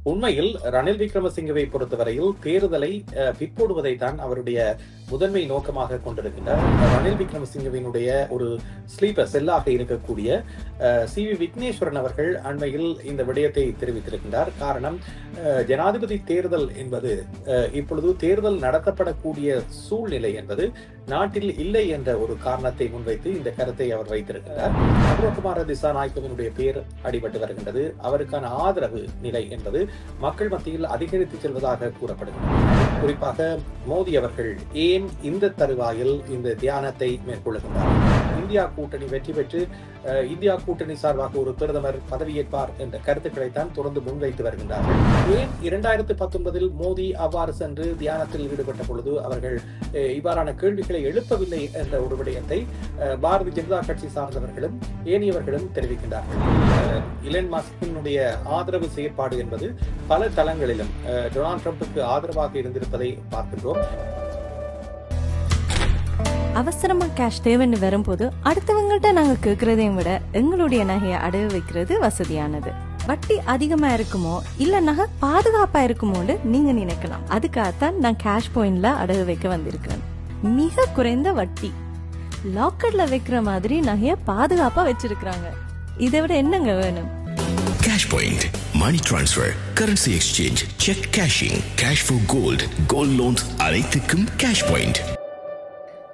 உண்மையில் ரணில் விக்ரமசிங்கவை பொறுத்தவரையில் தேர்தலை பிற்போடுவதை தான் அவருடைய முதன்மை நோக்கமாக கொண்டிருக்கின்றார். ரணில் விக்ரமசிங்கவினுடைய ஒரு ஸ்லீப்பர் செல்லாக இருக்கக்கூடிய சி.வி. விக்னேஸ்வரன் அவர்கள் அண்மையில் இந்த விடயத்தை தெரிவித்திருக்கின்றார். காரணம், ஜனாதிபதி தேர்தல் என்பது இப்பொழுது தேர்தல் நடத்தப்படக்கூடிய சூழ்நிலை என்பது நாட்டில் இல்லை என்ற ஒரு காரணத்தை முன்வைத்து இந்த கருத்தை அவர் வைத்திருக்கின்றார். அனுரகுமார திசாநாயக்கவினுடைய பேர் அடிபட்டு வருகின்றது. அவருக்கான ஆதரவு நிலை என்பது மக்கள் மத்தியில் அதிகரித்து செல்வதாக கூறப்படுகிறது. குறிப்பாக மோடி அவர்கள் ஏன் இந்த தருவாயில் இந்த தியானத்தை மேற்கொள்ளுகின்றார்? இந்தியா கூட்டணி வெற்றி பெற்று இந்தியா கூட்டணி சார்பாக ஒரு பிரதமர் பதவியேற்பார் என்ற கருத்துக்களைத்தான் தொடர்ந்து முன்வைத்து வருகின்றார்கள். ஏன் 2019 மோடி அவ்வாறு சென்று தியானத்தில் ஈடுபட்ட பொழுது அவர்கள் இவ்வாறான கேள்விகளை எழுப்பவில்லை என்ற ஒரு விடயத்தை பாரதிய ஜனதா கட்சி சார்ந்தவர்களும் ஏனையவர்களும் தெரிவிக்கின்றார்கள். இலன் மஸ்கினுடைய ஆதரவு செயற்பாடு என்பது பல தளங்களிலும் டொனால்ட் ட்ரம்புக்கு ஆதரவாக இருந்திருப்பதை பார்க்கின்றோம். அவசரமா கேஷ் தேவைன்னு வரும்போது அடுத்தவங்கள்ட்ட நாங்க கேட்கறதையும் விட எங்களுடைய நகையை அடகு வைக்கிறது வசதியானது. வட்டி அதிகமா இருக்குமோ இல்ல நகை பாதுகாப்பா இருக்குமோன்னு நீங்க நினைக்கலாம். அதுக்காகத்தான் நான் கேஷ் பாயிண்ட்ல அடகு வைக்க வந்திருக்கேன். மிக குறைந்த வட்டி, லாக்கர்ல வைக்கிற மாதிரி நகைய பாதுகாப்பா வச்சிருக்காங்க. இதை விட என்னங்க வேணும்? Cash Point, money transfer, currency exchange, check cashing, cash for gold, gold loans அனைத்துக்கும் Cash Point.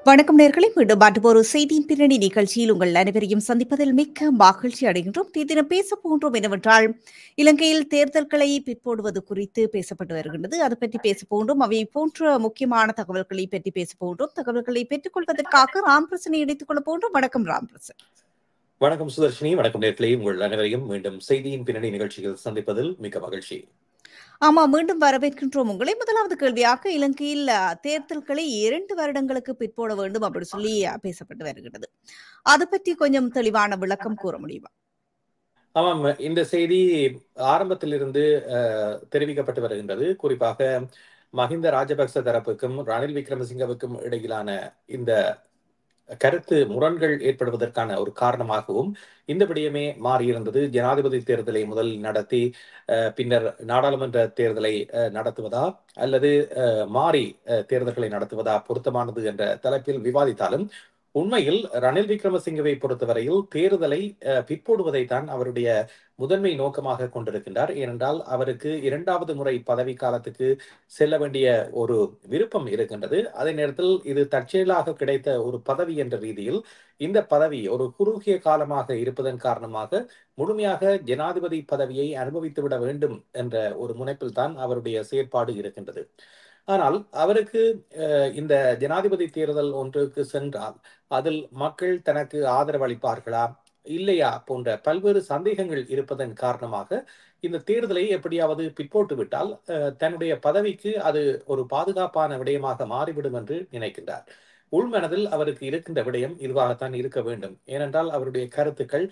வணக்கம் நேயர்களே, மீண்டும் ஒரு செய்தியின் பின்னணி நிகழ்ச்சியில் உங்கள் அனைவரையும் சந்திப்பதில் மிக்க மகிழ்ச்சி அடைகின்றோம். தினம் பேச போன்றோம் என்னவென்றால், இலங்கையில் தேர்தல்களை பிற்போடுவது குறித்து பேசப்பட்டு வருகின்றது. அது பற்றி பேச போன்றோம். அவை போன்ற முக்கியமான தகவல்களை பற்றி பேச போன்றோம். தகவல்களை பெற்றுக் கொள்வதற்காக ராம்பிரசனை இணைத்துக் கொள்ள போன்றோம். வணக்கம் ராம்பிரசன். வணக்கம் சுதர்ஷினி. வணக்கம் நேர்களே, உங்கள் அனைவரையும் மீண்டும் செய்தியின் பின்னணி நிகழ்ச்சியில் சந்திப்பதில் மிக மகிழ்ச்சி. ஆமா, மீண்டும் வரவேற்கின்றோம் உங்களை. முதலாவது கேள்வியாக, இலங்கையில் தேர்தல்களை 2 வருடங்களுக்கு பிற்போட வேண்டும் அப்படி சொல்லி பேசப்பட்டு வருகிறது. அது பற்றி கொஞ்சம் தெளிவான விளக்கம் கூற முடியுமா? ஆமாம், இந்த செய்தி ஆரம்பத்திலிருந்து தெரிவிக்கப்பட்டு வருகின்றது. குறிப்பாக மஹிந்த ராஜபக்ச தரப்புக்கும் ரணில் விக்ரமசிங்கவுக்கும் இடையிலான இந்த கருத்து முரண்கள் ஏற்படுவதற்கான ஒரு காரணமாகவும் இந்த விடயமே மாறியிருந்தது. ஜனாதிபதி தேர்தலை முதலில் நடத்தி பின்னர் நாடாளுமன்ற தேர்தலை நடத்துவதா அல்லது மாறி தேர்தல்களை நடத்துவதா பொருத்தமானது என்ற தலைப்பில் விவாதித்தாலும், உண்மையில் ரணில் விக்ரமசிங்கவை பொறுத்தவரையில் தேர்தலை பிற்போடுவதை தான் அவருடைய முதன்மை நோக்கமாக கொண்டிருக்கின்றார். ஏனென்றால் அவருக்கு 2வது முறை பதவி காலத்துக்கு செல்ல வேண்டிய ஒரு விருப்பம் இருக்கின்றது. அதே நேரத்தில் இது தற்செயலாக கிடைத்த ஒரு பதவி என்ற ரீதியில் இந்த பதவி ஒரு குறுகிய காலமாக இருப்பதன் காரணமாக முழுமையாக ஜனாதிபதி பதவியை அனுபவித்துவிட வேண்டும் என்ற ஒரு முனைப்பில் தான் அவருடைய செயற்பாடு இருக்கின்றது. ஆனால் அவருக்கு இந்த ஜனாதிபதி தேர்தல் ஒன்றுக்கு சென்றால் அதில் மக்கள் தனக்கு ஆதரவளிப்பார்களா இல்லையா போன்ற பல்வேறு சந்தேகங்கள் இருப்பதன் காரணமாக இந்த தேர்தலை எப்படியாவது பிற்போட்டு விட்டால் தன்னுடைய பதவிக்கு அது ஒரு பாதுகாப்பான விடயமாக மாறிவிடும் என்று நினைக்கின்றார். உள்மனதில் அவருக்கு இருக்கின்ற விடயம் இதுவாகத்தான் இருக்க வேண்டும். ஏனென்றால் அவருடைய கருத்துக்கள்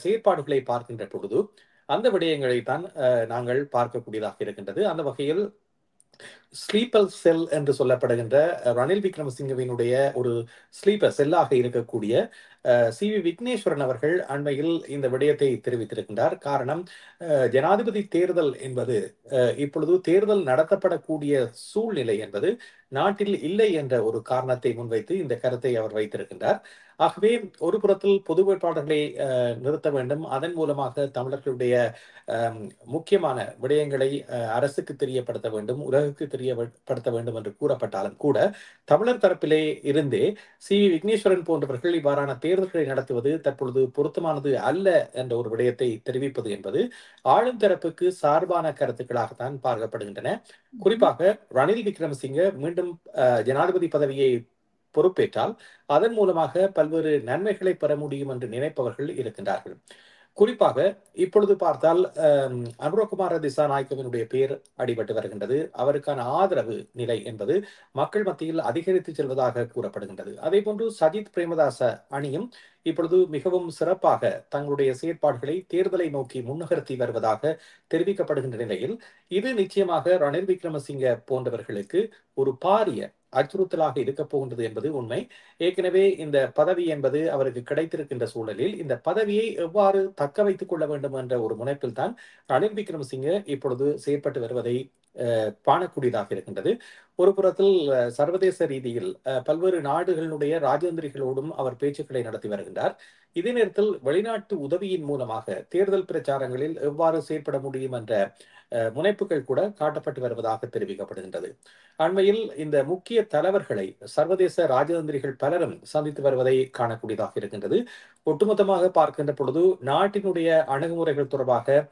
செயற்பாடுகளை பார்க்கின்ற பொழுது அந்த விடயங்களை தான் நாங்கள் பார்க்கக்கூடியதாக இருக்கின்றது. அந்த வகையில் ஸ்லீப்பர் செல் என்று சொல்லப்படுகின்ற ரணில் விக்ரமசிங்கவினுடைய ஒரு ஸ்லீப்பர் செல்லாக இருக்கக்கூடிய சி.வி. விக்னேஸ்வரன் அவர்கள் அண்மையில் இந்த விடயத்தை தெரிவித்திருக்கின்றார். காரணம், ஜனாதிபதி தேர்தல் என்பது இப்பொழுது தேர்தல் நடத்தப்படக்கூடிய சூழ்நிலை என்பது நாட்டில் இல்லை என்ற ஒரு காரணத்தை முன்வைத்து இந்த கருத்தை அவர் வைத்திருக்கின்றார். ஆகவே ஒரு புறத்தில் பொது வேட்பாளர்களை நிறுத்த வேண்டும், அதன் மூலமாக தமிழர்களுடைய முக்கியமான விடயங்களை அரசுக்கு தெரியப்படுத்த வேண்டும், உலகுக்கு தெரியப்படுத்த வேண்டும் என்று கூறப்பட்டாலும் கூட தமிழர் தரப்பிலே இருந்தே சி.வி. விக்னேஸ்வரன் போன்றவர்கள் இவ்வாறான தேர்தல்களை நடத்துவது தற்பொழுது பொருத்தமானது அல்ல என்ற ஒரு விடயத்தை தெரிவிப்பது என்பது ஆளும் தரப்புக்கு சார்பான கருத்துக்களாகத்தான் பார்க்கப்படுகின்றன. குறிப்பாக ரணில் விக்ரமசிங்க மீண்டும் ஜனாதிபதி பதவியை பொறுப்பேற்றால் அதன் மூலமாக பல்வேறு நன்மைகளை பெற முடியும் என்று நினைப்பவர்கள் இருக்கின்றார்கள். குறிப்பாக இப்பொழுது பார்த்தால் அனுரகுமார திசாநாயக்கவினுடைய பேர் அடிபட்டு வருகின்றது. அவருக்கான ஆதரவு நிலை என்பது மக்கள் மத்தியில் அதிகரித்து செல்வதாக கூறப்படுகின்றது. அதே போன்று சஜித் பிரேமதாச அணியும் இப்பொழுது மிகவும் சிறப்பாக தங்களுடைய செயற்பாடுகளை தேர்தலை நோக்கி முன்னகர்த்தி வருவதாக தெரிவிக்கப்படுகின்ற நிலையில் இது நிச்சயமாக ரணில் விக்ரமசிங்க போன்றவர்களுக்கு ஒரு பாரிய அச்சுறுத்தலாக இருக்க போகின்றது என்பது உண்மை. ஏற்கனவே இந்த பதவி என்பது அவருக்கு கிடைத்திருக்கின்ற சூழலில் இந்த பதவியை எவ்வாறு தக்க வைத்துக் கொள்ள வேண்டும் என்ற ஒரு முனைப்பில் தான் ரணில் விக்ரமசிங்கே இப்பொழுது செயற்பட்டு வருவதை காணக்கூடியதாக இருக்கின்றது. ஒரு புறத்தில் சர்வதேச ரீதியில் பல்வேறு நாடுகளுடைய ராஜதந்திரிகளோடும் அவர் பேச்சுக்களை நடத்தி வருகின்றார். இதே நேரத்தில் வெளிநாட்டு உதவியின் மூலமாக தேர்தல் பிரச்சாரங்களில் எவ்வாறு செயற்பட முடியும் என்ற முனைப்புகள் கூட காட்டப்பட்டு வருவதாக தெரிவிக்கப்படுகின்றது. அண்மையில் இந்த முக்கிய தலைவர்களை சர்வதேச ராஜதந்திரிகள் பலரும் சந்தித்து வருவதை காணக்கூடியதாக இருக்கின்றது. ஒட்டுமொத்தமாக பார்க்கின்ற பொழுது நாட்டினுடைய அணுகுமுறைகள் தொடர்பாக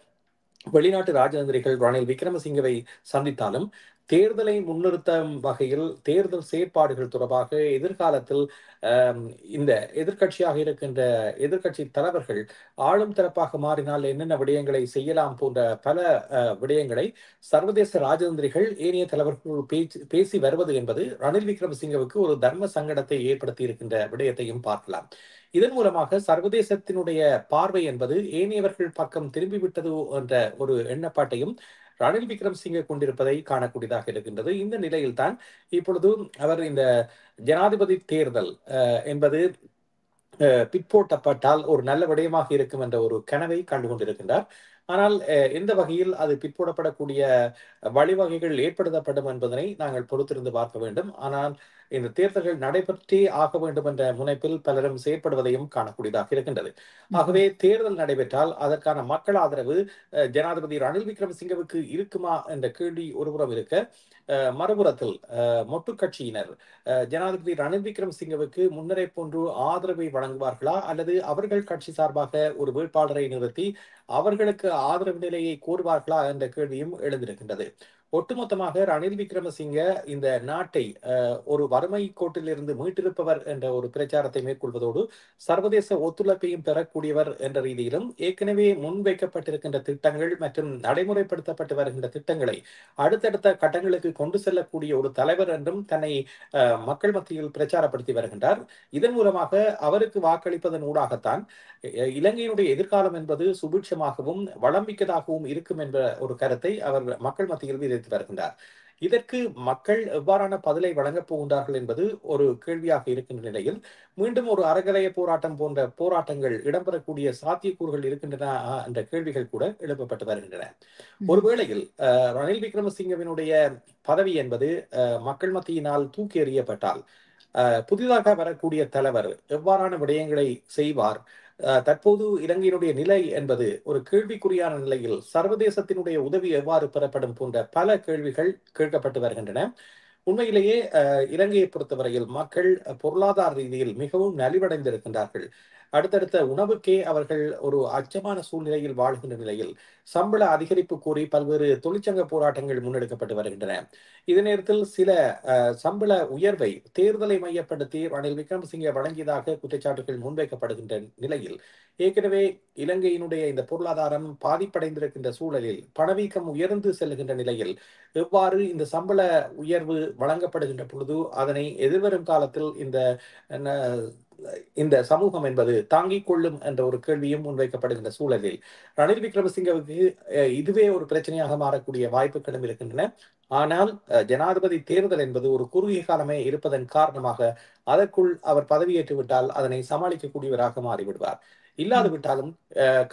வெளிநாட்டு ராஜதந்திரிகள் ரணில் விக்ரமசிங்கவை சந்தித்தாலும் தேர்தலை முன்னிறுத்தும் வகையில் தேர்தல் செயற்பாடுகள் தொடர்பாக எதிர்காலத்தில் இந்த எதிர்க்கட்சியாக இருக்கின்ற எதிர்க்கட்சி தலைவர்கள் ஆளும் தரப்பாக மாறினால் என்னென்ன விடயங்களை செய்யலாம் போன்ற பல விடயங்களை சர்வதேச ராஜதந்திரிகள் ஏனைய தலைவர்கள் பேசி வருவது என்பது ரணில் விக்ரமசிங்கவுக்கு ஒரு தர்ம சங்கடத்தை ஏற்படுத்தி இருக்கின்ற விடயத்தையும் பார்க்கலாம். இதன் மூலமாக சர்வதேசத்தினுடைய பார்வை என்பது ஏனையவர்கள் பக்கம் திரும்பிவிட்டது என்ற ஒரு எண்ணப்பாட்டையும் ரணில் விக்ரமசிங்கே கொண்டிருப்பதை காணக்கூடியதாக இருக்கின்றது. இந்த நிலையில்தான் இப்பொழுது அவர் இந்த ஜனாதிபதி தேர்தல் என்பது பிற்போட்டப்பட்டால் ஒரு நல்ல விடயமாக இருக்கும் என்ற ஒரு கனவை கண்டுகொண்டிருக்கின்றார். ஆனால் எந்த வகையில் அது பிற்போடப்படக்கூடிய வழிவகைகள் ஏற்படுத்தப்படும் என்பதனை நாங்கள் பொறுத்திருந்து பார்க்க வேண்டும். ஆனால் இந்த தேர்தல்கள் நடைபெற்றே ஆக வேண்டும் என்ற முனைப்பில் பலரும் செயற்படுவதையும் காணக்கூடியதாக இருக்கின்றது. ஆகவே தேர்தல் நடைபெற்றால் அதற்கான மக்கள் ஆதரவு ஜனாதிபதி ரணில் விக்ரமசிங்கவுக்கு இருக்குமா என்ற கேள்வி ஒருபுறம் இருக்க, மறுபுறத்தில் மொட்டு கட்சியினர் ஜனாதிபதி ரணில் விக்ரமசிங்கவுக்கு முன்னரே போன்று ஆதரவை வழங்குவார்களா அல்லது அவர்கள் கட்சி சார்பாக ஒரு வேட்பாளரை நிறுத்தி அவர்களுக்கு ஆதரவு நிலையை கோருவார்களா என்ற கேள்வியும் எழுந்திருக்கின்றது. ஒட்டுமொத்தமாக ரணில் விக்ரமசிங்க இந்த நாட்டை ஒரு வறுமை கோட்டிலிருந்து மீட்டிருப்பவர் என்ற ஒரு பிரச்சாரத்தை மேற்கொள்வதோடு சர்வதேச ஒத்துழைப்பையும் பெறக்கூடியவர் என்ற ரீதியிலும் ஏற்கனவே முன்வைக்கப்பட்டிருக்கின்ற திட்டங்கள் மற்றும் நடைமுறைப்படுத்தப்பட்டு வருகின்ற திட்டங்களை அடுத்தடுத்த கட்டங்களுக்கு கொண்டு செல்லக்கூடிய ஒரு தலைவர் என்றும் தன்னை மக்கள் மத்தியில் பிரச்சாரப்படுத்தி வருகின்றார். இதன் மூலமாக அவருக்கு வாக்களிப்பதன் ஊடாகத்தான் இலங்கையினுடைய எதிர்காலம் என்பது சுபிட்சமாகவும் வளமிக்கதாகவும் இருக்கும் என்ற ஒரு கருத்தை அவர் மக்கள் மத்தியில் விதைத்து வருகின்றார். இதற்கு மக்கள் எவ்வாறான பதிலை வழங்கப் போகின்றார்கள் என்பது ஒரு கேள்வியாக இருக்கின்ற நிலையில் மீண்டும் ஒரு அறகலைய போராட்டம் போன்ற போராட்டங்கள் இடம்பெறக்கூடிய சாத்தியக்கூறுகள் இருக்கின்றன என்ற கேள்விகள் கூட எழுப்பப்பட்டு வருகின்றன. ஒருவேளையில் ரணில் விக்ரமசிங்கவினுடைய பதவி என்பது மக்கள் மத்தியினால் தூக்கி எறியப்பட்டால் புதிதாக வரக்கூடிய தலைவர் எவ்வாறான விடயங்களை செய்வார், தற்போது இலங்கையினுடைய நிலை என்பது ஒரு கேள்விக்குறியான நிலையில் சர்வதேசத்தினுடைய உதவி எவ்வாறு பெறப்படும் போன்ற பல கேள்விகள் கேட்கப்பட்டு வருகின்றன. உண்மையிலேயே இலங்கையை பொறுத்தவரையில் மக்கள் பொருளாதார ரீதியில் மிகவும் நலிவடைந்திருக்கின்றார்கள். அடுத்தடுத்த உணவுக்கே அவர்கள் ஒரு அச்சமான சூழ்நிலையில் வாழ்கின்ற நிலையில் சம்பள அதிகரிப்பு கோரி பல்வேறு தொழிற்சங்க போராட்டங்கள் முன்னெடுக்கப்பட்டு வருகின்றன. இதே நேரத்தில் சில சம்பள உயர்வை தேர்தலை மையப்படுத்தி ரணில் விக்ரமசிங்கே வழங்கியதாக குற்றச்சாட்டுகள் முன்வைக்கப்படுகின்ற நிலையில் ஏற்கனவே இலங்கையினுடைய இந்த பொருளாதாரம் பாதிப்படைந்திருக்கின்ற சூழலில் பணவீக்கம் உயர்ந்து செல்கின்ற நிலையில் எவ்வாறு இந்த சம்பள உயர்வு வழங்கப்படுகின்ற பொழுது அதனை எதிர்வரும் காலத்தில் இந்த சமூகம் என்பது தாங்கிக் கொள்ளும் என்ற ஒரு கேள்வியும் முன்வைக்கப்படுகின்ற சூழலில் ரணில் விக்ரமசிங்கவுக்கு இதுவே ஒரு பிரச்சனையாக மாறக்கூடிய வாய்ப்புகளும் இருக்கின்றன. ஆனால் ஜனாதிபதி தேர்தல் என்பது ஒரு குறுகிய காலமே இருப்பதன் காரணமாக அதற்குள் அவர் பதவியேற்று விட்டால் அதனை சமாளிக்கக்கூடியவராக மாறிவிடுவார். இல்லாது விட்டாலும்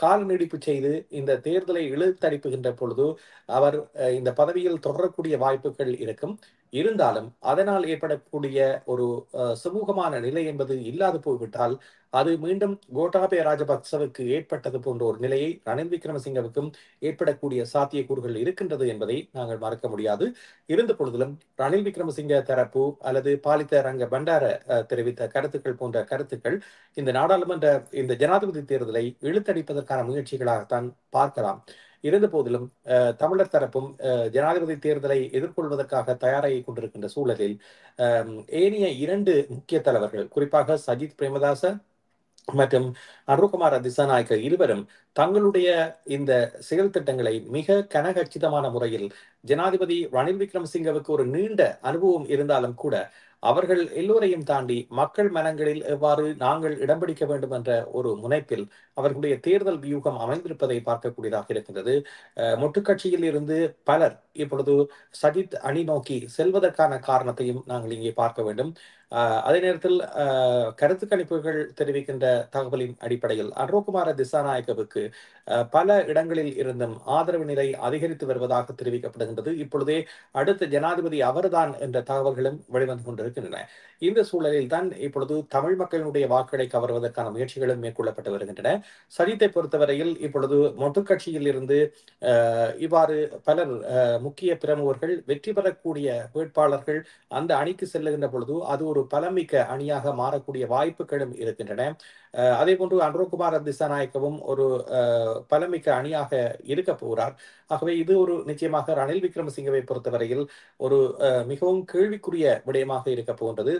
கால நீடிப்பு செய்து இந்த தேர்தலை இழுத்தடிப்புகின்ற பொழுது அவர் இந்த பதவியில் தொடரக்கூடிய வாய்ப்புகள் இருக்கும். இருந்தாலும் அதனால் ஏற்படக்கூடிய ஒரு சுமூகமான நிலை என்பது இல்லாது போய்விட்டால் அது மீண்டும் கோட்டாபய ராஜபக்சவுக்கு ஏற்பட்டது போன்ற ஒரு நிலையை ரணில் விக்ரமசிங்கவுக்கும் ஏற்படக்கூடிய சாத்தியக்கூறுகள் இருக்கின்றது என்பதை நாங்கள் மறக்க முடியாது. இருந்த பொழுதிலும் ரணில் விக்ரமசிங்க தரப்பு அல்லது பாலித்த ரங்க பண்டார தெரிவித்த கருத்துக்கள் போன்ற கருத்துக்கள் இந்த நாடாளுமன்ற இந்த ஜனாதிபதி தேர்தலை இழுத்தடிப்பதற்கான முயற்சிகளாகத்தான் பார்க்கலாம். இருந்த போதிலும் தமிழர் தரப்பும் ஜனாதிபதி தேர்தலை எதிர்கொள்வதற்காக தயாராகி கொண்டிருக்கின்ற சூழலில் ஏனைய இரண்டு முக்கிய தலைவர்கள், குறிப்பாக சஜித் பிரேமதாச மற்றும் அருண்குமார் திசாநாயக்க இருவரும் தங்களுடைய இந்த செயல் திட்டங்களை மிக கனகச்சிதமான முறையில் ஜனாதிபதி ரணில் விக்ரமசிங்கவுக்கு ஒரு நீண்ட அனுபவம் இருந்தாலும் கூட அவர்கள் எல்லோரையும் தாண்டி மக்கள் மனங்களில் எவ்வாறு நாங்கள் இடம் பிடிக்க வேண்டும் என்ற ஒரு முனைப்பில் அவர்களுடைய தேர்தல் வியூகம் அமைந்திருப்பதை பார்க்கக்கூடியதாக இருக்கின்றது. மொட்டுக்கட்சியில் இருந்து பலர் இப்பொழுது சஜித் அணி நோக்கி செல்வதற்கான காரணத்தையும் நாங்கள் இங்கே பார்க்க வேண்டும். அதே நேரத்தில் கருத்து கணிப்புகள் தெரிவிக்கின்ற தகவலின் அடிப்படையில் அன்ரோகுமார திசாநாயக்கவுக்கு பல இடங்களில் இருந்தும் ஆதரவு நிலை அதிகரித்து வருவதாக தெரிவிக்கப்படுகின்றது. இப்பொழுதே அடுத்த ஜனாதிபதி அவர்தான் என்ற தகவல்களும் வெளிவந்து கொண்டிருக்கின்றன. இந்த சூழலில் தான் இப்பொழுது தமிழ் மக்களினுடைய வாக்குகளை கவர்வதற்கான முயற்சிகளும் மேற்கொள்ளப்பட்டு வருகின்றன. சஜித்தை பொறுத்தவரையில் இப்பொழுது மொட்டுக்கட்சியில் இருந்து இவ்வாறு பலர் முக்கிய பிரமுகர்கள் வெற்றி பெறக்கூடிய வேட்பாளர்கள் அந்த அணிக்கு செல்லுகின்ற பொழுது அது ஒரு பலமிக்க அணியாக மாறக்கூடிய வாய்ப்புகளும் இருக்கின்றன. அதே போன்று அன்ரோகுமார திசாநாயக்கவும் ஒரு பலமிக்க அணியாக இருக்க போகிறார். ஆகவே இது ஒரு நிச்சயமாக ரணில் விக்ரமசிங்கவை பொறுத்தவரையில் ஒரு மிகவும் கேள்விக்குரிய விடயமாக இருக்க போகின்றது.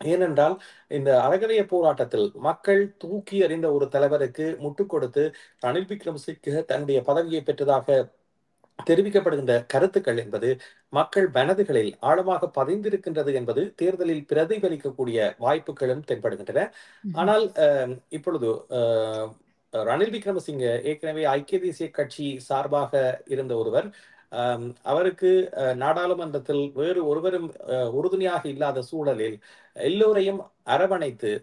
ஏனென்றால் இந்த அறகலைய போராட்டத்தில் மக்கள் தூக்கி எறிந்த ஒரு தலைவருக்கு முட்டுக் கொடுத்து ரணில் விக்ரமசிங்க தன்னுடைய பதவியை பெற்றதாக தெரிவிக்கப்படுகின்ற கருத்துக்கள் என்பது மக்கள் மனதுகளில் ஆழமாக பதிந்திருக்கின்றது என்பது தேர்தலில் பிரதிபலிக்கக்கூடிய வாய்ப்புகளும் தென்படுகின்றன. ஆனால் இப்பொழுது ரணில் விக்ரமசிங்க ஏற்கனவே ஐக்கிய தேசிய கட்சி சார்பாக இருந்த ஒருவர், அவருக்கு நாடாளுமன்றத்தில் வேறு ஒருவரும் உறுதுணையாக இல்லாத சூழலில் எல்லோரையும் அரவணைத்து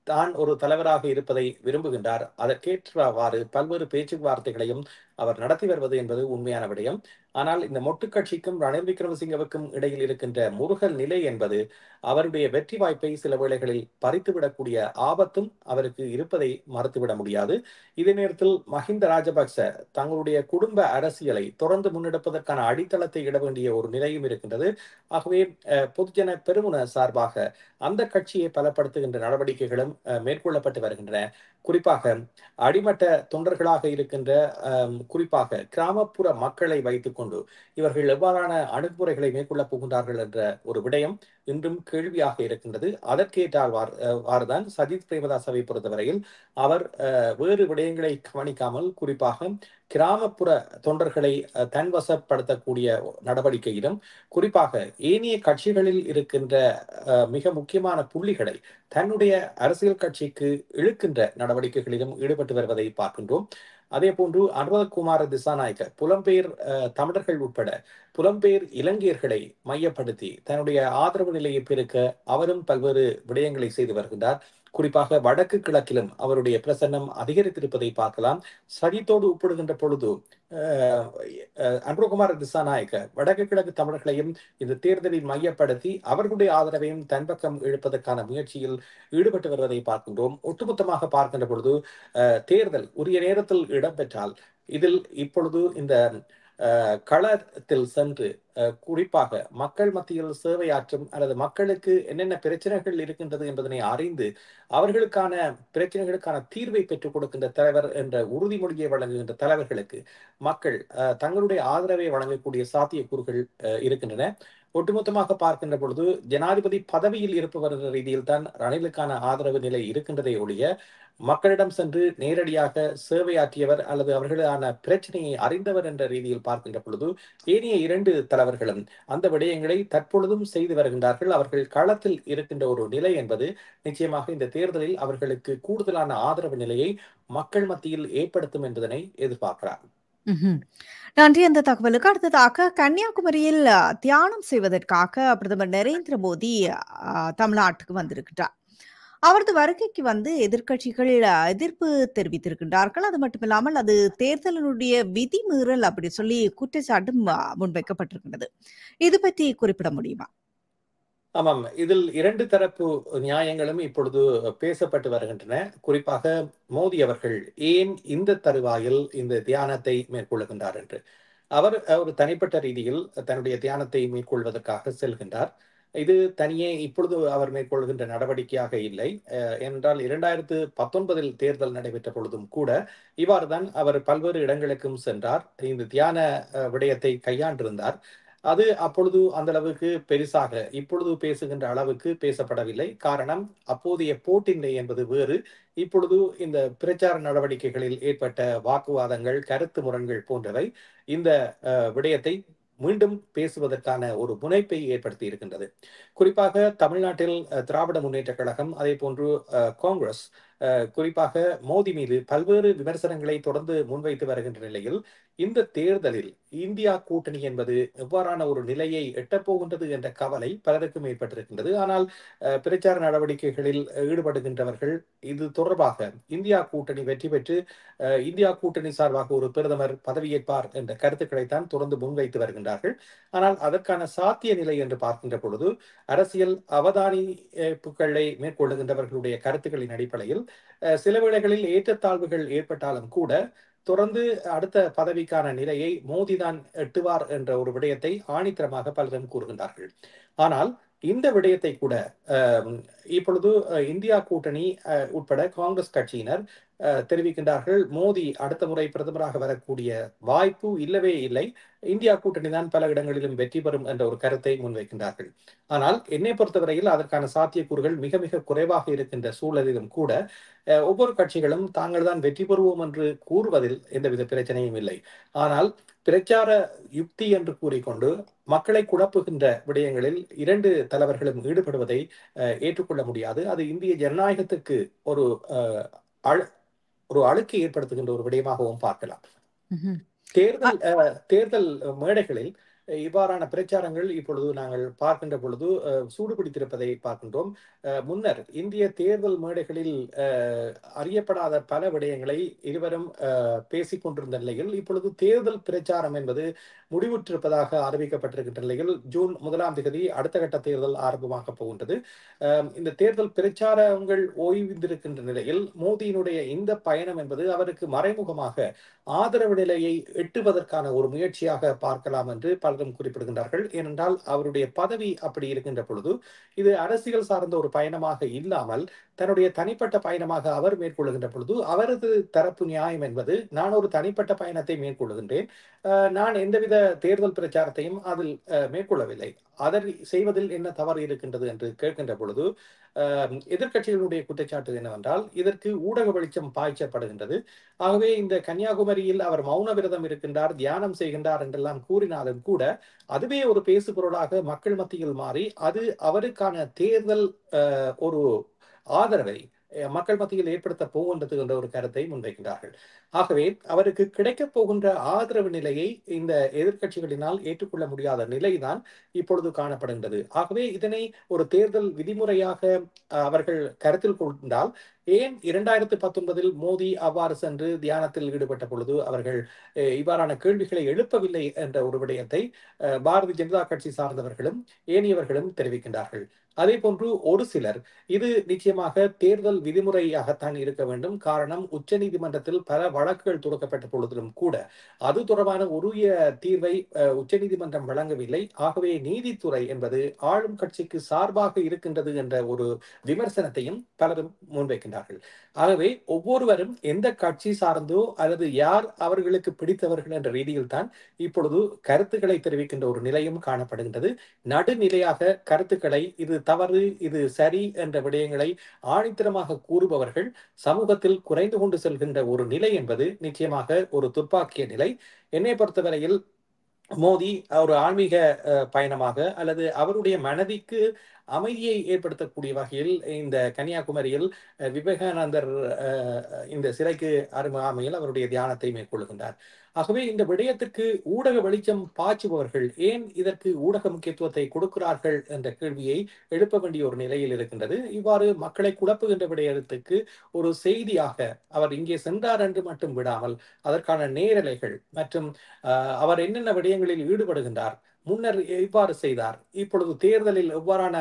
தான் ஒரு தலைவராக இருப்பதை விரும்புகின்றார். அதற்கேற்றவாறு பல்வேறு பேச்சுவார்த்தைகளையும் அவர் நடத்தி வருவது என்பது உண்மையான விடயம். ஆனால் இந்த மொட்டுக்கட்சிக்கும் ரணில் விக்ரமசிங்கவுக்கும் இடையில் இருக்கின்ற முருகல் நிலை என்பது அவருடைய வெற்றி வாய்ப்பை சில வேளைகளில் பறித்துவிடக்கூடிய ஆபத்தும் அவருக்கு இருப்பதை மறுத்துவிட முடியாது. இதே நேரத்தில் மஹிந்த ராஜபக்ச தங்களுடைய குடும்ப அரசியலை தொடர்ந்து முன்னெடுப்பதற்கான அடித்தளத்தை இட வேண்டிய ஒரு நிலையும் இருக்கின்றது. ஆகவே பொதுஜன பெருமுன சார்பாக அந்த கட்சியை பலப்படுத்துகின்ற நடவடிக்கைகளும் மேற்கொள்ளப்பட்டு வருகின்றன. குறிப்பாக அடிமட்ட தொண்டர்களாக இருக்கின்ற குறிப்பாக கிராமப்புற மக்களை வைத்துக் கொண்டு இவர்கள் எவ்வாறான அணுகுமுறைகளை மேற்கொள்ளப் போகின்றார்கள் என்ற ஒரு விடயம் இன்றும் கேள்வியாக இருக்கின்றது. அதற்கேற்றால்தான் சஜித் பிரேமதாசவை பொறுத்தவரையில் அவர் வேறு விடயங்களை கவனிக்காமல் குறிப்பாக கிராமப்புற தொண்டர்களை தன்வசப்படுத்தக்கூடிய நடவடிக்கையிலும் குறிப்பாக ஏனைய கட்சிகளில் இருக்கின்ற மிக முக்கியமான புள்ளிகளை தன்னுடைய அரசியல் கட்சிக்கு இழுக்கின்ற நடவடிக்கைகளிலும் ஈடுபட்டு வருவதை பார்க்கின்றோம். அதே போன்று அனுரகுமார திசாநாயக்க புலம்பெயர் தமிழர்கள் உட்பட புலம்பெயர் இலங்கையர்களை மையப்படுத்தி தன்னுடைய ஆதரவு நிலையை பெருக்க அவரும் பல்வேறு விடயங்களை செய்து வருகின்றார். குறிப்பாக வடக்கு கிழக்கிலும் அவருடைய பிரசன்னம் அதிகரித்திருப்பதை பார்க்கலாம். சஜித்தோடு ஒப்பிடுகின்ற பொழுது அனுரகுமார திசாநாயக்க வடக்கு கிழக்கு தமிழர்களையும் இந்த தேர்தலில் மையப்படுத்தி அவர்களுடைய ஆதரவையும் தன்பக்கம் இழுப்பதற்கான முயற்சியில் ஈடுபட்டு வருவதை பார்க்கின்றோம். ஒட்டுமொத்தமாக பார்க்கின்ற பொழுது தேர்தல் உரிய நேரத்தில் இடம்பெற்றால் இதில் இப்பொழுது இந்த களத்தில் சென்று குறிப்பாக மக்கள் மத்தியில் சேவையாற்றும் அல்லது மக்களுக்கு என்னென்ன பிரச்சனைகள் இருக்கின்றது என்பதனை அறிந்து அவர்களுக்கான பிரச்சனைகளுக்கான தீர்வை பெற்றுக் கொடுக்கின்ற தலைவர் என்ற உறுதிமொழியை வழங்குகின்ற தலைவர்களுக்கு மக்கள் தங்களுடைய ஆதரவை வழங்கக்கூடிய சாத்தியக்கூறுகள் இருக்கின்றன. ஒட்டுமொத்தமாக பார்க்கின்ற பொழுது ஜனாதிபதி பதவியில் இருப்பவர் என்ற ரீதியில் தான் ரணிலுக்கான ஆதரவு நிலை இருக்கின்றதை ஒழிய மக்களிடம் சென்று நேரடியாக சேவையாற்றியவர் அல்லது அவர்களான பிரச்சனையை அறிந்தவர் என்ற ரீதியில் பார்க்கின்ற பொழுது ஏனைய இரண்டு தலைவர்களும் அந்த விடயங்களை தற்பொழுதும் செய்து வருகின்றார்கள். அவர்கள் களத்தில் இருக்கின்ற ஒரு நிலை என்பது நிச்சயமாக இந்த தேர்தலில் அவர்களுக்கு கூடுதலான ஆதரவு நிலையை மக்கள் மத்தியில் ஏற்படுத்தும் என்பதனை எதிர்பார்க்கிறார். நன்றி அந்த தகவலுக்கு. அடுத்ததாக கன்னியாகுமரியில் தியானம் செய்வதற்காக பிரதமர் நரேந்திர மோடி தமிழ்நாட்டுக்கு வந்திருக்கிறார். அவரது வருகைக்கு எதிர்க்கட்சிகள் எதிர்ப்பு தெரிவித்திருக்கின்றார்கள். அது மட்டுமில்லாமல் அது தேர்தலினுடைய விதிமீறல் அப்படி சொல்லி குற்றச்சாட்டும் முன்வைக்கப்பட்டிருக்கின்றது. இது பற்றி குறிப்பிட முடியுமா? ஆமாம், இதில் இரண்டு தரப்பு நியாயங்களும் இப்பொழுது பேசப்பட்டு வருகின்றன. குறிப்பாக மோடி அவர்கள் ஏன் இந்த தருவாயில் இந்த தியானத்தை மேற்கொள்ளுகின்றார் என்று. அவர் ஒரு தனிப்பட்ட ரீதியில் தன்னுடைய தியானத்தை மேற்கொள்வதற்காக செல்கின்றார். இது தனியே இப்பொழுது அவர் மேற்கொள்கின்ற நடவடிக்கையாக இல்லை. என்றால் 2019 தேர்தல் நடைபெற்ற பொழுதும் கூட இவ்வாறுதான் அவர் பல்வேறு இடங்களுக்கும் சென்றார். இந்த தியான விடயத்தை கையாண்டிருந்தார். அது அப்பொழுது அந்த அளவுக்கு பெரிசாக இப்பொழுது பேசுகின்ற அளவுக்கு பேசப்படவில்லை. காரணம் அப்போதைய போட்டியின்மை என்பது வேறு. இப்பொழுது இந்த பிரச்சார நடவடிக்கைகளில் ஏற்பட்ட வாக்குவாதங்கள், கருத்து முரண்கள் போன்றவை இந்த விடயத்தை மீண்டும் பேசுவதற்கான ஒரு முனைப்பை ஏற்படுத்தி இருக்கின்றது. குறிப்பாக தமிழ்நாட்டில் திராவிட முன்னேற்ற கழகம், அதே போன்று காங்கிரஸ் குறிப்பாக மோடி மீது பல்வேறு விமர்சனங்களை தொடர்ந்து முன்வைத்து வருகின்ற நிலையில் இந்த தேர்தலில் இந்தியா கூட்டணி என்பது எவ்வாறான ஒரு நிலையை எட்டப்போகின்றது என்ற கவலை பலருக்கும் ஏற்பட்டிருக்கின்றது. ஆனால் பிரச்சார நடவடிக்கைகளில் ஈடுபடுகின்றவர்கள் இது தொடர்பாக இந்தியா கூட்டணி வெற்றி பெற்று இந்தியா கூட்டணி சார்பாக ஒரு பிரதமர் பதவியேற்பார் என்ற கருத்துக்களைத்தான் தொடர்ந்து முன்வைத்து வருகின்றார்கள். ஆனால் அதற்கான சாத்திய நிலை என்று பார்க்கின்ற பொழுது அரசியல் அவதானிப்புகளை மேற்கொள்ளுகின்றவர்களுடைய கருத்துக்களின் அடிப்படையில் சில வேளைகளில் ஏற்றத்தாழ்வுகள் ஏற்பட்டாலும் கூட தொடர்ந்து அடுத்த பதவிக்கான நிலையை மோடிதான் எட்டுவார் என்ற ஒரு விடயத்தை ஆணித்தரமாக பலரும் கூறுகின்றார்கள். ஆனால் இந்த விடயத்தை கூட இப்பொழுது இந்தியா கூட்டணி உட்பட காங்கிரஸ் கட்சியினர் தெரிவிக்கின்றார்கள், மோடி அடுத்த முறை பிரதமராக வரக்கூடிய வாய்ப்பு இல்லவே இல்லை, இந்தியா கூட்டணி தான் பல இடங்களிலும் வெற்றி பெறும் என்ற ஒரு கருத்தை முன்வைக்கின்றார்கள். ஆனால் என்னை பொறுத்தவரையில் அதற்கான சாத்தியக்கூறுகள் மிக மிக குறைவாக இருக்கின்ற சூழலிலும் கூட ஒவ்வொரு கட்சிகளும் தாங்கள் தான் வெற்றி பெறுவோம் என்று கூறுவதில் எந்தவித பிரச்சனையும் இல்லை. ஆனால் பிரச்சார யுக்தி என்று கூறிக்கொண்டு மக்களை குழப்புகின்ற விடயங்களில் இரண்டு தலைவர்களும் ஈடுபடுவதை ஏற்றுக்கொள்ள முடியாது. அது இந்திய ஜனநாயகத்துக்கு ஒரு அழுக்கை ஏற்படுத்துகின்ற ஒரு விடயமாகவும் பார்க்கலாம். தேர்தல் மேடைகளில் இவ்வாறான பிரச்சாரங்கள் இப்பொழுது நாங்கள் பார்க்கின்ற பொழுது சூடுபிடித்திருப்பதை பார்க்கின்றோம். முன்னர் இந்திய தேர்தல் மேடைகளில் அறியப்படாத பல விடயங்களை இருவரும் பேசிக் கொண்டிருந்த நிலையில் இப்பொழுது தேர்தல் பிரச்சாரம் என்பது முடிவுற்றிருப்பதாக அறிவிக்கப்பட்டிருக்கின்ற நிலையில் ஜூன் 1ஆம் தேதி அடுத்த கட்ட தேர்தல் ஆரம்பமாக போகின்றது. இந்த தேர்தல் பிரச்சாரங்கள் ஓய்ந்திருக்கின்ற நிலையில் மோடியினுடைய இந்த பயணம் என்பது அவருக்கு மறைமுகமாக ஆதரவு நிலையை எட்டுவதற்கான ஒரு முயற்சியாக பார்க்கலாம் என்று பலரும் குறிப்பிடுகின்றார்கள். ஏனென்றால் அவருடைய பதவி அப்படி இருக்கின்ற பொழுது இது அரசியல் சார்ந்த ஒரு பயணமாக இல்லாமல் தன்னுடைய தனிப்பட்ட பயணமாக அவர் மேற்கொள்ளுகின்ற பொழுது அவரது தரப்பு நியாயம் என்பது, நான் ஒரு தனிப்பட்ட பயணத்தை மேற்கொள்ளுகின்றேன், நான் எந்தவித தேர்தல் பிரச்சாரத்தையும் அதில் மேற்கொள்ளவில்லை, அதை செய்வதில் என்ன தவறு இருக்கின்றது என்று கேட்கின்ற பொழுது எதிர்கட்சிகளுடைய குற்றச்சாட்டு என்னவென்றால் இதற்கு ஊடக வெளிச்சம் பாய்ச்சப்படுகின்றது. ஆகவே இந்த கன்னியாகுமரியில் அவர் மௌன விரதம் இருக்கின்றார், தியானம் செய்கின்றார் என்றெல்லாம் கூறினாலும் கூட அதுவே ஒரு பேசு பொருளாக மக்கள் மத்தியில் மாறி அது அவருக்கான தேர்தல் ஒரு ஆதரவை மக்கள் மத்தியில் ஏற்படுத்த போகின்றது என்ற ஒரு கருத்தை முன்வைக்கின்றார்கள். ஆகவே அவருக்கு கிடைக்கப் போகின்ற ஆதரவு நிலையை இந்த எதிர்கட்சிகளினால் ஏற்றுக்கொள்ள முடியாத நிலைதான் இப்பொழுது காணப்படுகின்றது. ஆகவே இதனை ஒரு தேர்தல் விதிமுறையாக அவர்கள் கருத்தில் கொண்டால் ஏன் 2019 மோடி அவ்வாறு சென்று தியானத்தில் ஈடுபட்ட பொழுது அவர்கள் இவ்வாறான கேள்விகளை எழுப்பவில்லை என்ற ஒரு விடயத்தை பாரதிய ஜனதா கட்சி சார்ந்தவர்களும் ஏனையவர்களும் தெரிவிக்கின்றார்கள். அதே போன்று ஒரு சிலர் இது நிச்சயமாக தேர்தல் விதிமுறையாகத்தான் இருக்க வேண்டும், காரணம் உச்ச நீதிமன்றத்தில் பல வழக்குகள் தொடுக்கப்பட்ட பொழுதிலும் கூட அது தொடர்பான உரிய தீர்வை உச்ச நீதிமன்றம் வழங்கவில்லை. ஆகவே நீதித்துறை என்பது ஆளும் கட்சிக்கு சார்பாக இருக்கின்றது என்ற ஒரு விமர்சனத்தையும் பலரும் முன்வைக்கின்றார்கள். ஆகவே ஒவ்வொருவரும் எந்த கட்சி சார்ந்தோ அல்லது யார் அவர்களுக்கு பிடித்தவர்கள் என்ற ரீதியில் தான் இப்பொழுது கருத்துக்களை தெரிவிக்கின்ற ஒரு நிலையும் காணப்படுகின்றது. நடுநிலையாக கருத்துக்களை இது தவறு இது சரி என்ற விடயங்களை ஆணித்தரமாக கூறுபவர்கள் சமூகத்தில் குறைந்து கொண்டு செல்கின்ற ஒரு நிலை என்பது நிச்சயமாக ஒரு துர்ப்பாக்கிய நிலை. என்னை பொறுத்தவரையில் மோடி ஒரு ஆன்மீக பயணமாக அல்லது அவருடைய மனதிற்கு அமைதியை ஏற்படுத்தக்கூடிய வகையில் இந்த கன்னியாகுமரியில் விவேகானந்தர் இந்த சிலைக்கு அருகாமையில் அவருடைய தியானத்தை மேற்கொள்கின்றார். ஆகவே இந்த விடயத்திற்கு ஊடக வெளிச்சம் பாய்ச்சுபவர்கள் ஏன் இதற்கு ஊடக முக்கியத்துவத்தை கொடுக்கிறார்கள் என்ற கேள்வியை எழுப்ப வேண்டிய ஒரு நிலையில் இருக்கின்றது. இவ்வாறு மக்களை குழப்புகின்ற விடயத்துக்கு ஒரு செய்தியாக அவர் இங்கே சென்றார் என்று மட்டும் விடாமல் அதற்கான நேரலைகள் மற்றும் அவர் என்னென்ன விடயங்களில் ஈடுபடுகின்றார், முன்னர் எவ்வாறு செய்தார், இப்பொழுது தேர்தலில் எவ்வாறான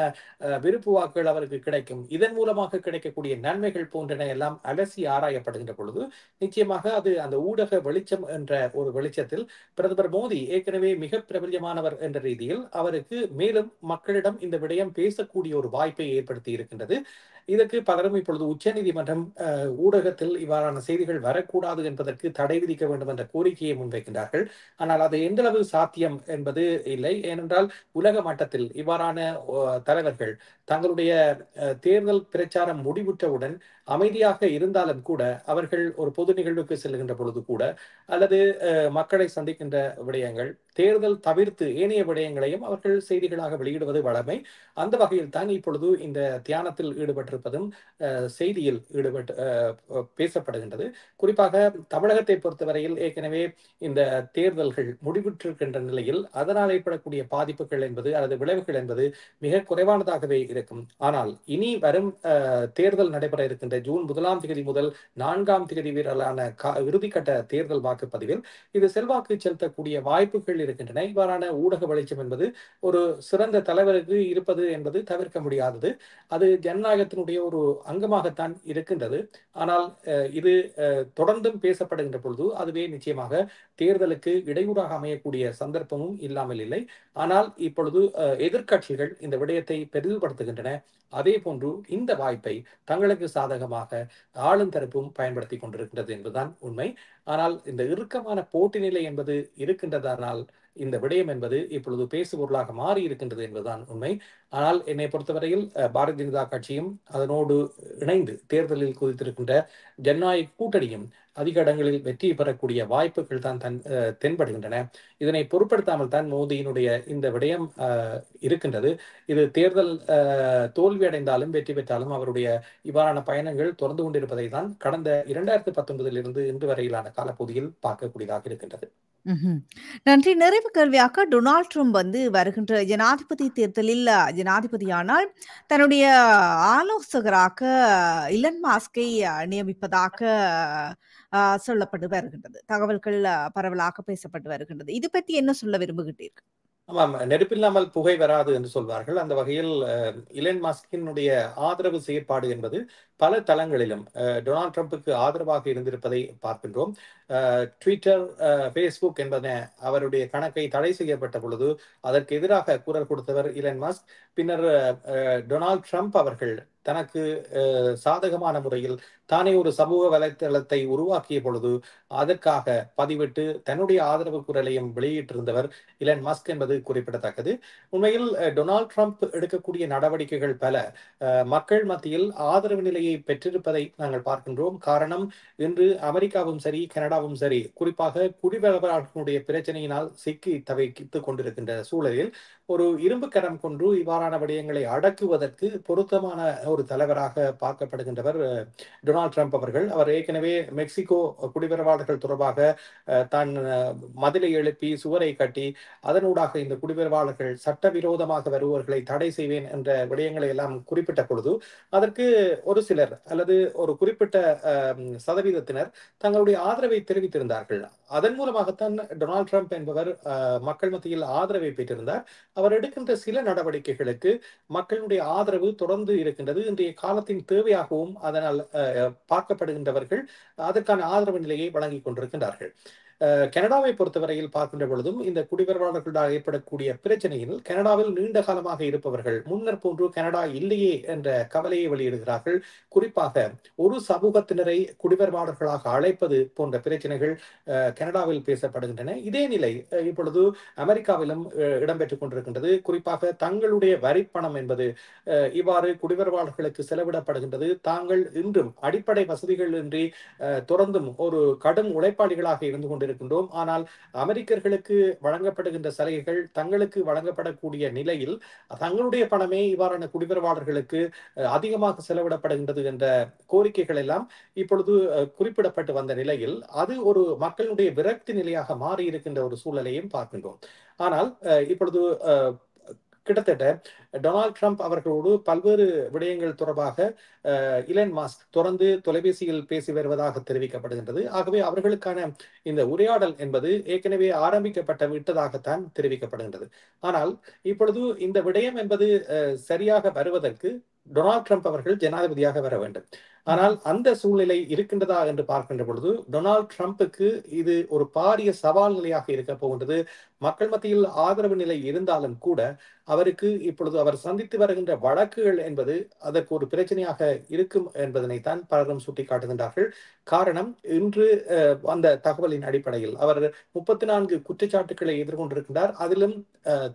விருப்பு வாக்குகள் அவருக்கு கிடைக்கும், இதன் மூலமாக கிடைக்கக்கூடிய நன்மைகள் போன்றன எல்லாம் அலசி ஆராயப்படுகின்ற பொழுது நிச்சயமாக அது அந்த ஊடக வெளிச்சம் என்ற ஒரு வெளிச்சத்தில் பிரதமர் மோடி ஏற்கனவே மிக பிரபல்யமானவர் என்ற ரீதியில் அவருக்கு மேலும் மக்களிடம் இந்த விடயம் பேசக்கூடிய ஒரு வாய்ப்பை ஏற்படுத்தி இருக்கின்றது. இதற்கு பலரும் இப்பொழுது உச்ச நீதிமன்றம் ஊடகத்தில் இவ்வாறான செய்திகள் வரக்கூடாது என்பதற்கு தடை விதிக்க வேண்டும் என்ற கோரிக்கையை முன்வைக்கின்றார்கள். ஆனால் அது எந்தளவு சாத்தியம் என்பது இல்லை. ஏனென்றால் உலக மட்டத்தில் இவ்வாறான தலைவர்கள் தங்களுடைய தேர்தல் பிரச்சாரம் முடிவுற்றவுடன் அமைதியாக இருந்தாலும் கூட அவர்கள் ஒரு பொது நிகழ்வுக்கு செல்கின்ற பொழுது கூட அல்லது மக்களை சந்திக்கின்ற விடயங்கள் தேர்தல் தவிர்த்து ஏனைய விடயங்களையும் அவர்கள் செய்திகளாக வெளியிடுவது வழமை. அந்த வகையில் தான் இப்பொழுது இந்த தியானத்தில் ஈடுபட்டிருப்பதும் செய்தியில் பேசப்படுகின்றது. குறிப்பாக தமிழகத்தை பொறுத்தவரையில் ஏற்கனவே இந்த தேர்தல்கள் முடிவுற்றிருக்கின்ற நிலையில் அதனால் ஏற்படக்கூடிய பாதிப்புகள் என்பது அல்லது விளைவுகள் என்பது மிக குறைவானதாகவே இருக்கும். ஆனால் இனி வரும் தேர்தல் நடைபெற இருக்கின்ற ஜூன் 1ஆம் தேதி முதல் 4ஆம் தேதி வரையிலான இறுதிக்கட்ட தேர்தல் வாக்குப்பதிவில் இது செல்வாக்கு செலுத்தக்கூடிய வாய்ப்புகள் இருக்கின்றன. இவ்வாறான ஊடக வெளிச்சம் என்பது ஒரு சிறந்த தலைவருக்கு இருப்பது என்பது தவிர்க்க முடியாதது. அது ஜனநாயகத்தினுடைய ஒரு அங்கமாகத்தான் இருக்கின்றது. ஆனால் இது தொடர்ந்தும் பேசப்படுகின்ற பொழுது அதுவே நிச்சயமாக தேர்தலுக்கு இடையூறாக அமையக்கூடிய சந்தர்ப்பமும் இல்லாமல் இல்லை. ஆனால் இப்பொழுது எதிர்க்கட்சிகள் இந்த விடயத்தை பெரிதுபடுத்துகின்றன. அதே போன்று இந்த வாய்ப்பை தங்களுக்கு சாதகமாக ஆளும் தரப்பும் பயன்படுத்தி கொண்டிருக்கின்றது என்பதுதான் உண்மை. ஆனால் இந்த இறுக்கமான போட்டி நிலை என்பது இருக்கின்றதனால் இந்த விடயம் என்பது இப்பொழுது பேசுபொருளாக மாறி இருக்கின்றது என்பதுதான் உண்மை. ஆனால் என்னை பொறுத்தவரையில் பாரதிய ஜனதா கட்சியும் அதனோடு இணைந்து தேர்தலில் குதித்திருக்கின்ற ஜனநாயக கூட்டணியும் அதிக இடங்களில் வெற்றி பெறக்கூடிய வாய்ப்புகள் தான் தென்படுகின்றன. இதனை பொருட்படுத்தாமல் தான் மோடியினுடைய இந்த விடயம் இருக்கின்றது. இது தேர்தல் தோல்வி அடைந்தாலும் வெற்றி பெற்றாலும் அவருடைய இவ்வாறான பயணங்கள் தொடர்ந்து கொண்டிருப்பதை தான் கடந்த 2019 இன்று வரையிலான காலப்பகுதியில் பார்க்கக்கூடியதாக இருக்கின்றது. நன்றி. நிறைவு கேள்வியாக டொனால்ட் ட்ரம்ப் வருகின்ற ஜனாதிபதி தேர்தலில் ஜனாதிபதியானால் தன்னுடைய ஆலோசகராக இலன் மாஸ்கை நியமிப்பதாக சொல்லப்பட்டு வருகின்றது. தகவல்கள் பரவலாக பேசப்பட்டு வருகின்றது. இது பற்றி என்ன சொல்ல விரும்புகின்றீர்கள்? ஆமாம், நெருப்பில்லாமல் புகை வராது என்று சொல்வார்கள். அந்த வகையில் இலன் மஸ்கினுடைய ஆதரவு செயற்பாடு என்பது பல தளங்களிலும் டொனால்ட் ட்ரம்புக்கு ஆதரவாக இருந்திருப்பதை பார்க்கின்றோம். ட்விட்டர், ஃபேஸ்புக் என்பன அவருடைய கணக்கை தடை செய்யப்பட்ட பொழுது அதற்கு எதிராக குரல் கொடுத்தவர் இலன் மஸ்க். பின்னர் டொனால்ட் ட்ரம்ப் அவர்கள் தனக்கு சாதகமான முறையில் தானே ஒரு சமூக வலைத்தளத்தை உருவாக்கிய பொழுது அதற்காக பதிவிட்டு தன்னுடைய ஆதரவு குரலையும் வெளியிட்டிருந்தவர் இலன் மஸ்க் என்பது குறிப்பிடத்தக்கது. உண்மையில் டொனால்ட் ட்ரம்ப் எடுக்கக்கூடிய நடவடிக்கைகள் பல மக்கள் மத்தியில் ஆதரவு நிலையை பெற்றிருப்பதை நாங்கள் பார்க்கின்றோம். காரணம், இன்று அமெரிக்காவும் சரி கனடாவும் சரி குறிப்பாக குடிவரவாளர்களுடைய பிரச்சனையினால் சிக்கி தவித்துக் கொண்டிருக்கின்ற சூழலில் ஒரு இரும்பு கரம் கொண்டு இவ்வாறான விடயங்களை அடக்குவதற்கு பொருத்தமான ஒரு தலைவராக பார்க்கப்படுகின்றவர் டொனால்ட் ட்ரம்ப் அவர்கள். அவர் ஏற்கனவே மெக்சிகோ குடிவரவாளர்கள் தொடர்பாக தான் மதிலை எழுப்பி சுவரை கட்டி அதனூடாக இந்த குடிவரவாளர்கள் சட்டவிரோதமாக வருபவர்களை தடை செய்வேன் என்ற விடயங்களை எல்லாம் குறிப்பிட்ட பொழுது அதற்கு ஒரு சிலர் அல்லது ஒரு குறிப்பிட்ட சதவீதத்தினர் தங்களுடைய ஆதரவை தெரிவித்திருந்தார்கள். அதன் மூலமாகத்தான் டொனால்ட் ட்ரம்ப் என்பவர் மக்கள் மத்தியில் ஆதரவை பெற்றிருந்தார். அவர் எடுக்கின்ற சில நடவடிக்கைகளுக்கு மக்களுடைய ஆதரவு தொடர்ந்து இருக்கின்றது. இன்றைய காலத்தின் தேவையாகவும் அதனால் பார்க்கப்படுகின்றவர்கள் அதற்கான ஆதரவு நிலையை வழங்கிக் கொண்டிருக்கின்றார்கள். கனடாவை பொறுத்தவரையில் பார்க்கின்ற பொழுதும் இந்த குடிவரவாளர்களால் ஏற்படக்கூடிய பிரச்சனையில் கனடாவில் நீண்ட காலமாக இருப்பவர்கள் முன்னர் போன்று கனடா இல்லையே என்ற கவலையை வெளியிடுகிறார்கள். குறிப்பாக ஒரு சமூகத்தினரை குடிவரவாளர்களாக அழைப்பது போன்ற பிரச்சனைகள் கனடாவில் பேசப்படுகின்றன. இதே நிலை இப்பொழுது அமெரிக்காவிலும் இடம்பெற்றுக் கொண்டிருக்கின்றது. குறிப்பாக தங்களுடைய வரிப்பணம் என்பது இவ்வாறு குடிவரவாளர்களுக்கு செலவிடப்படுகின்றது. தாங்கள் இன்றும் அடிப்படை வசதிகள் இன்றி தொடர்ந்தும் ஒரு கடும் உழைப்பாளிகளாக இருந்து கொண்டிருக்கின்றோம். ஆனால் அமெரிக்கர்களுக்கு வழங்கப்படுகின்ற சலுகைகள் தங்களுக்கு வழங்கப்படக்கூடிய நிலையில் தங்களுடைய பணமே இவ்வாறான குடிவரவாளர்களுக்கு அதிகமாக செலவிடப்படுகின்றது என்ற கோரிக்கைகள் எல்லாம் இப்பொழுது குறிப்பிடப்பட்டு வந்த நிலையில் அது ஒரு மக்களுடைய விரக்தி நிலையாக மாறி இருக்கின்ற ஒரு சூழலையும் பார்க்கின்றோம். ஆனால் இப்பொழுது கிட்டத்தட்ட டொனால்ட் ட்ரம்ப் அவர்களோடு பல்வேறு விடயங்கள் தொடர்பாக இலன் மஸ்க் தொடர்ந்து தொலைபேசியில் பேசி வருவதாக தெரிவிக்கப்படுகின்றது. ஆகவே அவர்களுக்கான இந்த உரையாடல் என்பது ஏற்கனவே ஆரம்பிக்கப்பட்டு விட்டதாகத்தான் தெரிவிக்கப்படுகின்றது. ஆனால் இப்பொழுது இந்த விடயம் என்பது சரியாக வருவதற்கு டொனால்ட் ட்ரம்ப் அவர்கள் ஜனாதிபதியாக வர வேண்டும். ஆனால் அந்த சூழ்நிலை இருக்கின்றதா என்று பார்க்கின்ற பொழுது டொனால்ட் ட்ரம்புக்கு இது ஒரு பாரிய சவால் நிலையாக இருக்க போகின்றது. மக்கள் மத்தியில் ஆதரவு நிலை இருந்தாலும் கூட அவருக்கு இப்பொழுது அவர் சந்தித்து வருகின்ற வழக்குகள் என்பது அதற்கு ஒரு பிரச்சனையாக இருக்கும் என்பதனைத்தான் பலரும் சுட்டிக்காட்டுகின்றார்கள். காரணம், இன்று அந்த தகவலின் அடிப்படையில் அவர் 34 குற்றச்சாட்டுக்களை எதிர்கொண்டிருக்கின்றார். அதிலும்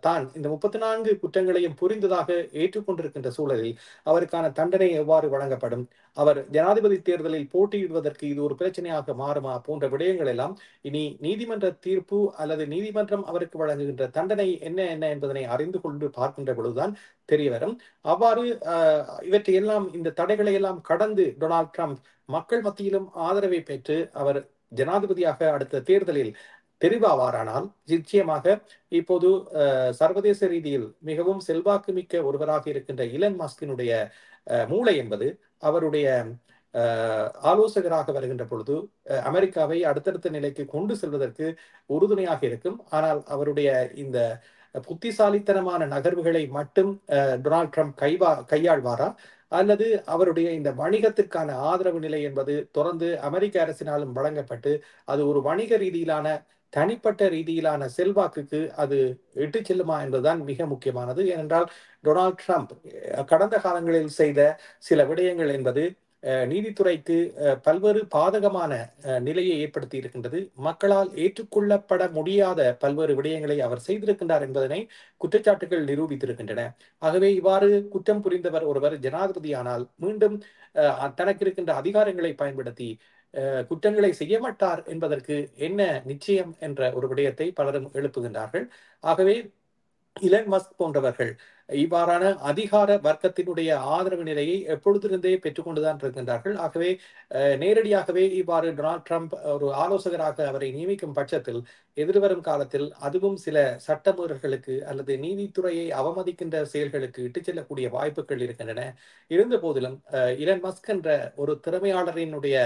தான் இந்த 34 குற்றங்களையும் புரிந்ததாக ஏற்றுக்கொண்டிருக்கின்ற சூழலில் அவருக்கான தண்டனை எவ்வாறு வழங்கப்படும், அவர் அவர் ஜனாதிபதி தேர்தலில் போட்டியிடுவதற்கு இது ஒரு பிரச்சனையாக மாறுமா போன்ற விடயங்கள் எல்லாம் இனி நீதிமன்ற தீர்ப்பு அல்லது நீதிமன்றம் அவருக்கு வழங்குகின்ற தண்டனை என்ன என்ன என்பதனை அறிந்து கொண்டு பார்க்கின்ற பொழுதுதான் தெரிய வரும். அவ்வாறு இவற்றை எல்லாம், இந்த தடைகளை எல்லாம் கடந்து டொனால்ட் ட்ரம்ப் மக்கள் மத்தியிலும் ஆதரவை பெற்று அவர் ஜனாதிபதியாக அடுத்த தேர்தலில் தெரிவாவாரானால் நிச்சயமாக இப்போது சர்வதேச ரீதியில் மிகவும் செல்வாக்கு மிக்க ஒருவராக இருக்கின்ற இலன் மஸ்கினுடைய மூளை என்பது அவருடைய ஆலோசகராக வருகின்ற பொழுது அமெரிக்காவை அடுத்தடுத்த நிலைக்கு கொண்டு செல்வதற்கு உறுதுணையாக இருக்கும். ஆனால் அவருடைய இந்த புத்திசாலித்தனமான நகர்வுகளை மட்டும் டொனால்ட் ட்ரம்ப் கையாள்வாரா அல்லது அவருடைய இந்த வணிகத்திற்கான ஆதரவு நிலை என்பது தொடர்ந்து அமெரிக்க அரசினாலும் வழங்கப்பட்டு அது ஒரு வணிக ரீதியிலான தனிப்பட்ட ரீதியிலான செல்வாக்குக்கு அது இட்டு செல்லுமா என்பதுதான் மிக முக்கியமானது. ஏனென்றால் டொனால்ட் ட்ரம்ப் கடந்த காலங்களில் செய்த சில விடயங்கள் என்பது நீதித்துறைக்கு பல்வேறு பாதகமான நிலையை ஏற்படுத்தி இருக்கின்றது. மக்களால் ஏற்றுக்கொள்ளப்பட முடியாத பல்வேறு விடயங்களை அவர் செய்திருக்கின்றார் என்பதனை குற்றச்சாட்டுகள் நிரூபித்திருக்கின்றன. ஆகவே இவ்வாறு குற்றம் புரிந்தவர் ஒருவர் ஜனாதிபதியானால் மீண்டும் தனக்கு இருக்கின்ற அதிகாரங்களை பயன்படுத்தி குற்றங்களை செய்ய மாட்டார் என்பதற்கு என்ன நிச்சயம் என்ற ஒரு விடயத்தை பலரும் எழுப்புகின்றார்கள். ஆகவே இலன் மஸ்க் போன்றவர்கள் இவ்வாறான அதிகார வர்க்கத்தினுடைய ஆதரவு நிலையை எப்பொழுதிருந்தே பெற்றுக்கொண்டுதான் இருக்கின்றார்கள். ஆகவே நேரடியாகவே இவ்வாறு டொனால்ட் ட்ரம்ப் ஒரு ஆலோசகராக அவரை நியமிக்கும் பட்சத்தில் எதிர்வரும் காலத்தில் அதுவும் சில சட்டமீறல்களுக்கு அல்லது நீதித்துறையை அவமதிக்கின்ற செயல்களுக்கு இட்டுச் செல்லக்கூடிய வாய்ப்புகள் இருக்கின்றன. இருந்த போதிலும் இலன் மஸ்க் என்ற ஒரு திறமையாளரினுடைய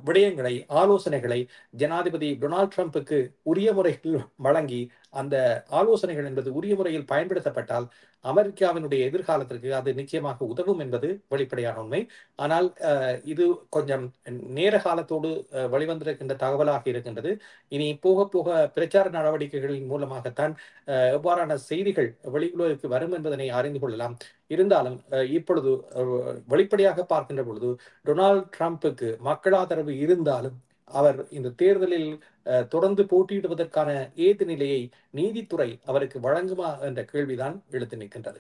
விடயங்களை, ஆலோசனைகளை ஜனாதிபதி டொனால்ட் ட்ரம்புக்கு உரிய முறையில் வழங்கி அந்த ஆலோசனைகள் என்பது உரிய முறையில் பயன்படுத்தப்பட்டால் அமெரிக்காவினுடைய எதிர்காலத்திற்கு அது நிச்சயமாக உதவும் என்பது வெளிப்படையான உண்மை. ஆனால் இது கொஞ்சம் நேர காலத்தோடு வெளிவந்திருக்கின்ற தகவலாக இருக்கின்றது. இனி போக போக பிரச்சார நடவடிக்கைகளின் மூலமாகத்தான் எவ்வாறான செய்திகள் வெளியுலகிற்கு வரும் என்பதனை அறிந்து கொள்ளலாம். இருந்தாலும் இப்பொழுது வெளிப்படையாக பார்க்கின்ற பொழுது டொனால்ட் ட்ரம்புக்கு மக்கள் ஆதரவு இருந்தாலும் அவர் இந்த தேர்தலில் தொடர்ந்து போட்டியிடுவதற்கான ஏது நிலையை நீதித்துறை அவருக்கு வழங்குமா என்ற கேள்விதான் எழுத்து நிற்கின்றது.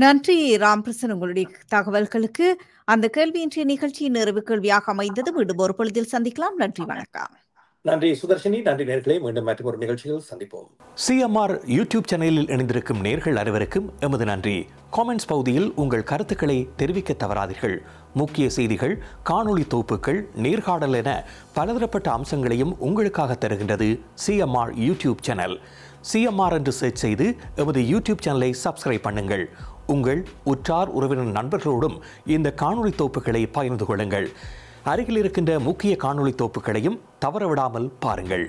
நன்றி ராம்பிரசன், உங்களுடைய தகவல்களுக்கு. அந்த கேள்வி இன்றைய நிகழ்ச்சியின் நிறைவு கேள்வியாக அமைந்தது. மீண்டும் ஒரு பொழுதில் சந்திக்கலாம். நன்றி, வணக்கம். நன்றி சுதர்ஷினி. நன்றி நேர்களே. மீண்டும் மற்றும் ஒரு நிகழ்ச்சியில் சந்திப்போம். சிஎம்ஆர் யூடியூப் சேனலில் இணைந்திருக்கும் நேர்கள் அனைவருக்கும் எமது நன்றி. காமெண்ட்ஸ் பகுதியில் உங்கள் கருத்துக்களை தெரிவிக்க தவறாதீர்கள். முக்கிய செய்திகள், காணொளி தொகுப்புகள், நேர்காணல் என பலதரப்பட்ட அம்சங்களையும் உங்களுக்காக தருகின்றது சிஎம்ஆர் யூடியூப் சேனல். சிஎம்ஆர் என்று சர்ச் செய்து எமது யூடியூப் சேனலை சப்ஸ்கிரைப் பண்ணுங்கள். உங்கள் உற்றார் உறவினர் நண்பர்களோடும் இந்த காணொளி தொகுப்புகளை பகிர்ந்து கொள்ளுங்கள். அருகில் இருக்கின்ற முக்கிய காணொளி தொகுப்புகளையும் தவறவிடாமல் பாருங்கள்.